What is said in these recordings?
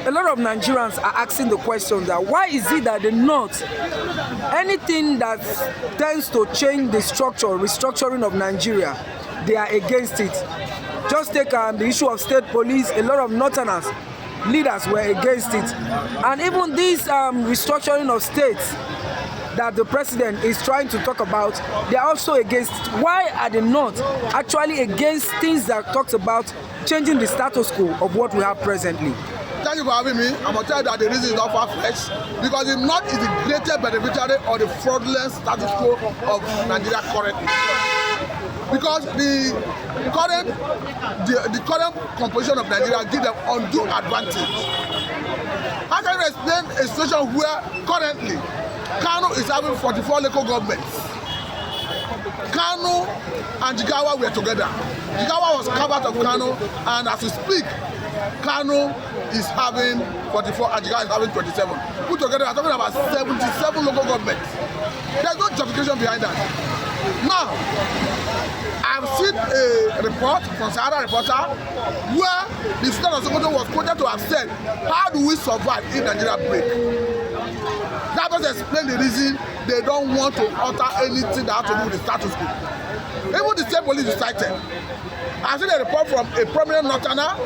a lot of Nigerians are asking the question that why is it that the North, anything that tends to change the structure, restructuring of Nigeria, they are against it. Just take the issue of state police. A lot of Northerners, leaders were against it. And even this restructuring of states that the president is trying to talk about, they are also against it. Why are the North actually against things that talks about changing the status quo of what we have presently? Thank you for having me. I'm going to tell you that the reason is not far-fetched because the North is the greatest beneficiary of the fraudulent status quo of Nigeria currently. Because the current composition of Nigeria gives them undue advantage. How can you explain a situation where currently Kano is having 44 local governments? Kano and Jigawa were together. Jigawa was carved out of Kano, and as we speak, Kano is having 44 and Jigawa is having 27. Put together, we are talking about 77 local governments. There's no justification behind that. Now, I've seen a report from Sahara Reporter where the Sultan of Sokoto was quoted to have said, how do we survive if Nigeria break? That doesn't explain the reason they don't want to alter anything that has to do with the status quo. Even the state police is cited. I've seen a report from a prominent Northerner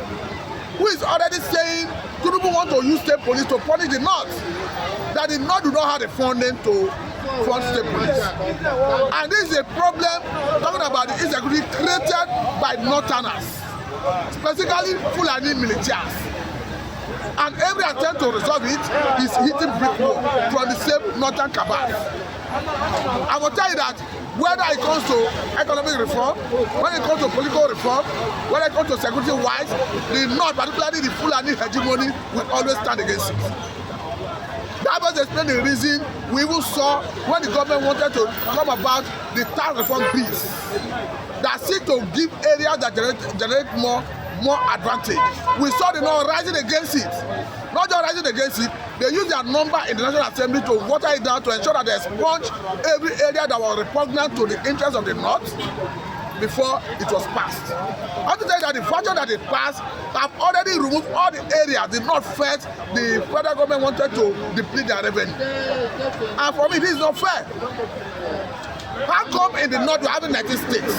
who is already saying Tinubu want to use state police to punish the North. That the North do not have the funding to fund state police. And this is a problem talking about the insecurity created by Northerners, specifically Fulani militias. And every attempt to resolve it is hitting brick wall from the same northern cabal. I will tell you that whether it comes to economic reform, when it comes to political reform, when it comes to security-wise, the North, particularly the Fulani hegemony, will always stand against it. That was explain the reason we even saw when the government wanted to come about the tax reform bills that seek to give areas that generate more advantage. We saw the North rising against it. Not just rising against it, they use their number in the National Assembly to water it down to ensure that they expunge every area that was repugnant to the interests of the North before it was passed. I have to tell you that the version that it passed have already removed all the areas the North felt the federal government wanted to deplete their revenue. And for me, this is not fair. How come in the North we're having 19 states?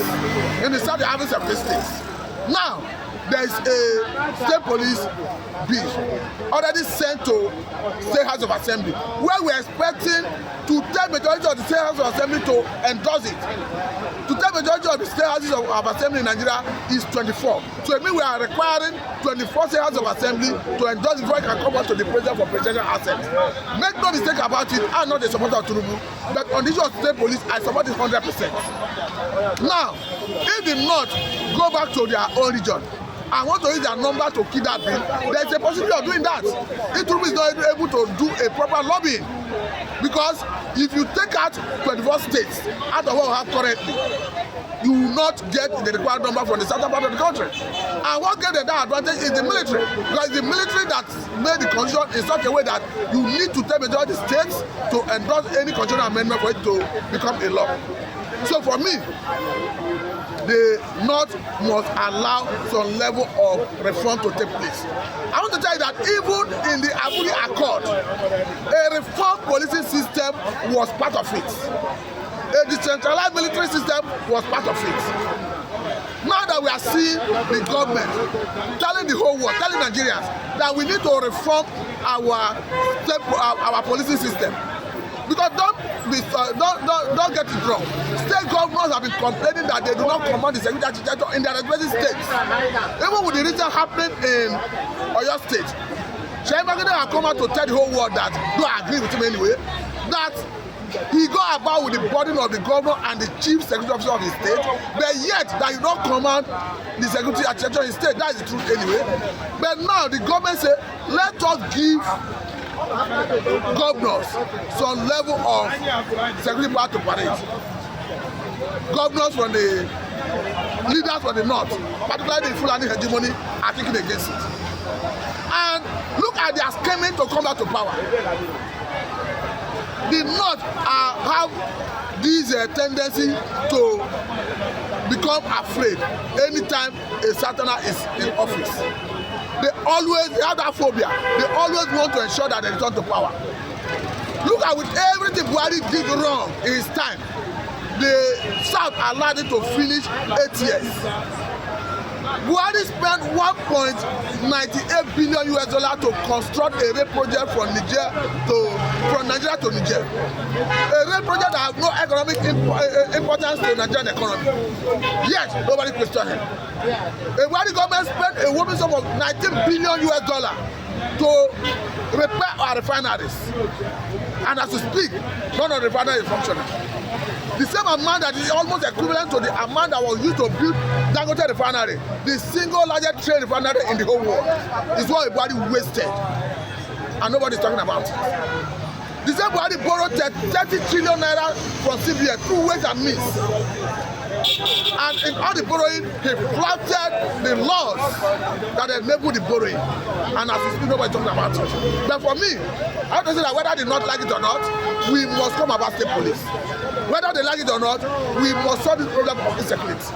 In the South we're having 17 states? Now, there is a state police bill already sent to State House of Assembly, where we are expecting to tell majority of the State House of Assembly to endorse it. To tell majority of the State Houses of Assembly in Nigeria is 24. So it means we are requiring 24 State Houses of Assembly to endorse it before it can come out to the President for presidential assent. Make no mistake about it, I'm not a supporter of Tinubu, but on the issue of state police, I support it 100%. Now, if the North go back to their own region, I want to use their number to kill that bill, there is a possibility of doing that. If Tinubu is not able to do a proper lobbying, because if you take out 24 states out of what we have currently, you will not get the required number from the southern part of the country. And what gave them that advantage is the military, because it's the military that made the constitution in such a way that you need to tell majority states to endorse any constitutional amendment for it to become a law. So for me, the North must allow some level of reform to take place. I want to tell you that even in the Abuja Accord, a reform policing system was part of it. A decentralized military system was part of it. Now that we are seeing the government telling the whole world, telling Nigerians that we need to reform our policing system. Because don't get it wrong. State governors have been complaining that they do not command the security architecture in their respective states. Even with the recent happening in Oyo State, Sheikh Makinde have come out to tell the whole world that, do I agree with him anyway, that he go about with the burden of the governor and the chief security officer of his state, but yet that you don't command the security architecture in his state. That is the truth anyway. But now the government say, let us give governors some level of security power to parade. Governors from the leaders from the North, particularly the Fulani hegemony, are taking against it. And look at their scheming to come back to power. The North have this tendency to become afraid anytime a Southerner is in office. they have that phobia. They always want to ensure that they return to power. Look at with everything Buhari did wrong in his time, the South allowed him to finish 8 years. Buhari spent $1.98 billion to construct a rail project from Nigeria to Niger. A rail project that has no economic importance to the Nigerian economy. Yet nobody questioned him. The Buhari government spent a whopping sum of $19 billion to repair our refineries. And as we speak, none of the refineries is functioning. The same amount that is almost equivalent to the amount that was used to build Dangote refinery, the single largest trade refinery in the whole world, is what Buhari wasted, and nobody is talking about it. The same Buhari borrowed 30 trillion naira from CBN through ways and means, and in all the borrowing, he flouted the laws that enable the borrowing, and as we speak, nobody is talking about it. But for me, I have to say that whether they not like it or not, we must come about state police. Whether they like it or not, we must solve this problem of insecurity.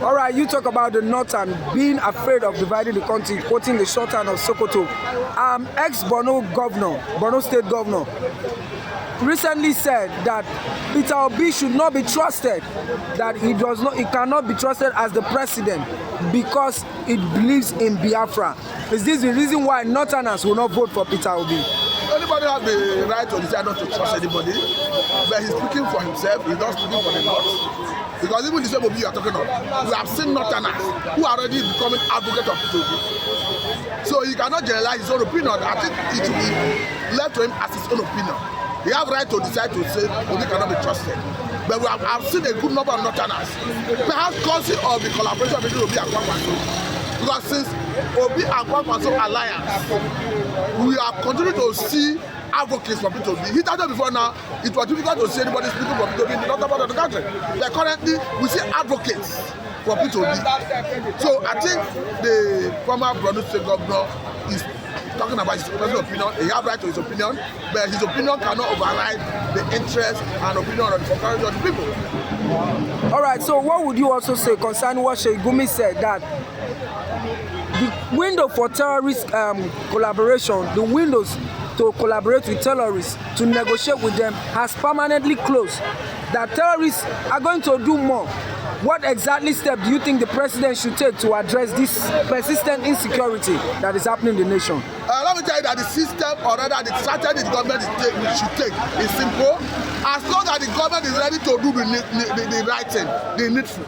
All right, you talk about the Northern being afraid of dividing the country, quoting the shorthand of Sokoto. Borno State Governor, recently said that Peter Obi should not be trusted, that he cannot be trusted as the president because he believes in Biafra. Is this the reason why Northerners will not vote for Peter Obi? Anybody has the right to decide not to trust anybody, but he's speaking for himself, he's not speaking for the North. Because even the same Obi you are talking of, we have seen Northerners who are already becoming advocates of Peter Obi. So he cannot generalize his own opinion. I think it should be left to him as his own opinion. He has right to decide to say Obi cannot be trusted. But we have seen a good number of Northerners, perhaps causing of the collaboration between Obi and Kwakwanso. Because since Obi and Kwakwanso alliance, we have continued to see advocates for Peter Obi. He started before now, it was difficult to see anybody speaking for Peter Obi in the northern part of the country. But currently, we see advocates for Peter Obi. So I think the former Borno State Governor is talking about his personal opinion. He has right to his opinion, but his opinion cannot override the interest and opinion of the people. All right, so what would you also say concerning what Sheikh Gumi said, that the window for terrorist collaboration, the windows to collaborate with terrorists, to negotiate with them, has permanently closed, that terrorists are going to do more? What exactly step do you think the president should take to address this persistent insecurity that is happening in the nation? Let me tell you that the system, or rather the strategy the government should take, is simple. As long as the government is ready to do the right thing, the needful.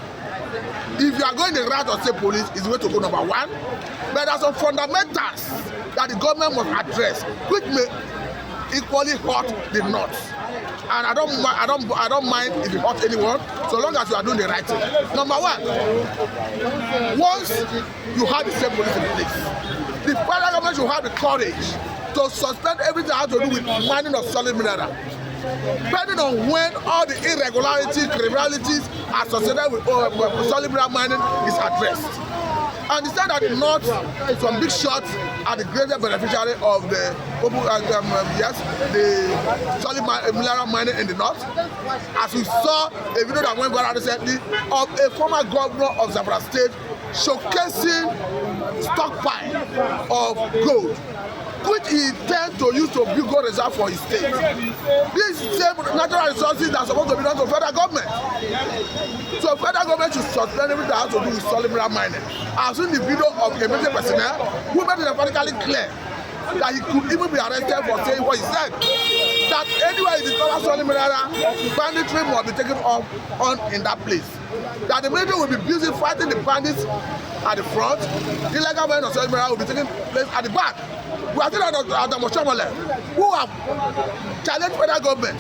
If you are going the route of state police, it's way to go number one. But there are some fundamentals that the government must address, which may equally hurt the North. And I don't mind if it hurts anyone, so long as you are doing the right thing. Number one, once you have the state police in place, the federal government should have the courage to suspend everything that has to do with mining of solid mineral, depending on when all the irregularities, criminalities associated with solid mineral mining is addressed. Understand that the North, some big shots are the greatest beneficiary of the solid mineral mining in the North. As we saw a video that went viral recently of a former governor of Zamfara State showcasing stockpile of gold, which he intends to use to build gold reserve for his state. These same natural resources are supposed to be done to federal government. So federal government should suspend everything that has to do with solid mineral mining. I've seen the video of a military personnel who made it emphatically clear that he could even be arrested for saying what he said. That anywhere he discovers solid mineral, banditry must be taken on in that place. That the military will be busy fighting the bandits at the front, illegal mining of solid mineral will be taking place at the back. We are still at Moshomole, who have challenged federal government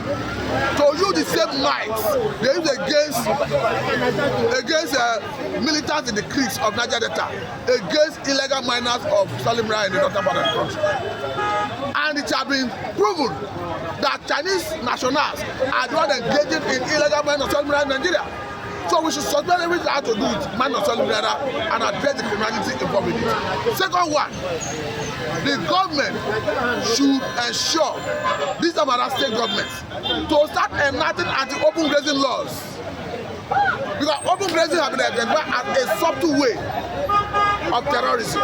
to use the same might they use against militants in the creeks of Niger Delta, against illegal miners of solid mineral in the northern part of the country. And it has been proven that Chinese nationals are not engaging in illegal mining of solid mineral in Nigeria. So we should suspend everything that has to do with mining of solid mineral and address the criminality involved in it. Second one, the government should ensure, these are other state governments, to start enacting anti-open grazing laws. Because open grazing has been identified as a subtle way of terrorism.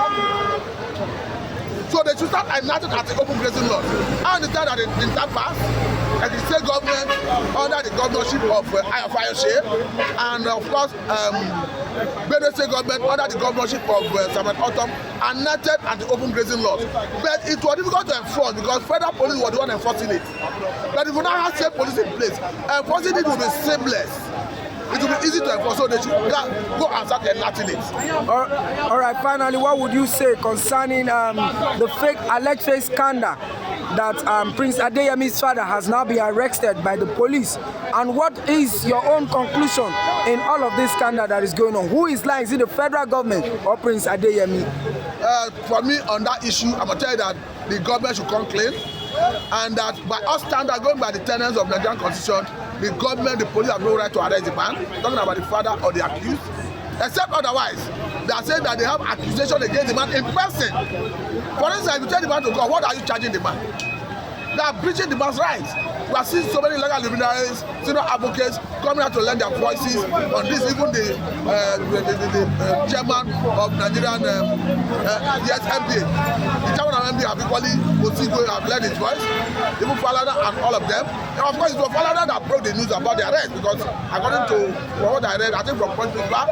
So they should start enacting at the open grazing law. I understand that in that past, the state government under the governorship of Ayofayose, and of course, Benue state government under the governorship of Samuel Otom enacted at the open grazing laws. But it was difficult to enforce because federal police were the one enforcing it. But if you now have state police in place, enforcing it will be seamless. It will be easy to enforce, so they should go and start enacting it. All right, finally, what would you say concerning the alleged fake scandal that Prince Adeyemi's father has now been arrested by the police? And what is your own conclusion in all of this scandal that is going on? Who is lying? Is it the federal government or Prince Adeyemi? For me, on that issue, I'm going to tell you that the government should come clean, and that by us standards, going by the tenets of the Nigerian Constitution, the government, the police have no right to arrest the man, talking about the father or the accused, except otherwise. They are saying that they have accusation against the man in person. For instance, if you tell the man to go, what are you charging the man? They are breaching the man's rights. We are seeing so many legal luminaries, senior advocates coming out to lend their voices on this. Even the chairman of Nigerian MBA, the chairman of MBA have equally have led his voice. Even Falana and all of them. And of course, it was Falana that broke the news about the arrest, because according to what I read, I think from Point Paper,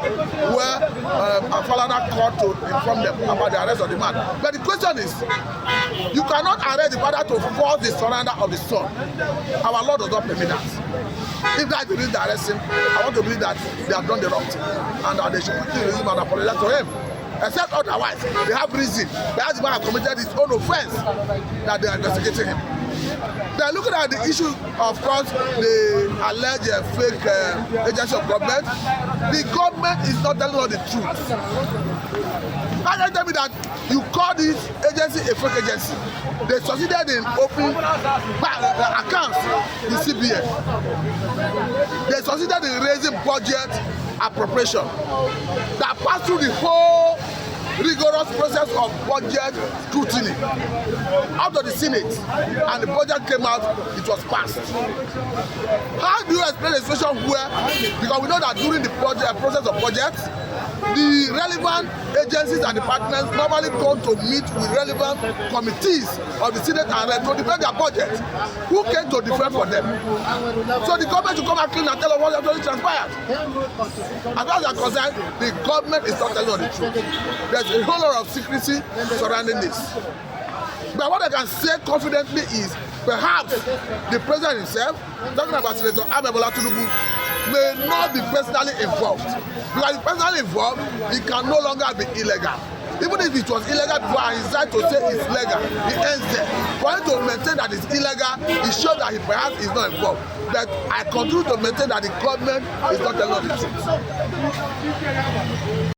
where Falana called to inform them about the arrest of the man. But the question is, you cannot arrest the father to force the surrender of the son. Our law does not permit that. If that is the reason to arrest him, I want to believe that they have done the wrong thing and that they should quickly release him and apologize to him. Except otherwise, they have reason. Perhaps the man has committed his own offense that they are investigating him. They are looking at the issue, of course, the alleged fake agency of government. The government is not telling us the truth. How can you tell me that you call this agency a fake agency? They succeeded in opening accounts in CBN. They succeeded in raising budget appropriation that passed through the whole rigorous process of budget scrutiny out of the Senate, and the budget came out, it was passed. How do you explain a situation where, because we know that during the process of budget, the relevant agencies and departments normally come to meet with relevant committees of the Senate and to defend their budget. Who came to defend for them? So the government should come and clean and tell us what actually transpired. As far as I'm concerned, the government is not telling us the truth. There's a whole lot of secrecy surrounding this. But what I can say confidently is perhaps the president himself, talking about Senator Tinubu, may not be personally involved. Because if personally involved, it can no longer be illegal. Even if it was illegal before and he decided to say it's legal, it ends there. For him to maintain that it's illegal, it shows that he perhaps is not involved. But I continue to maintain that the government is not telling the truth.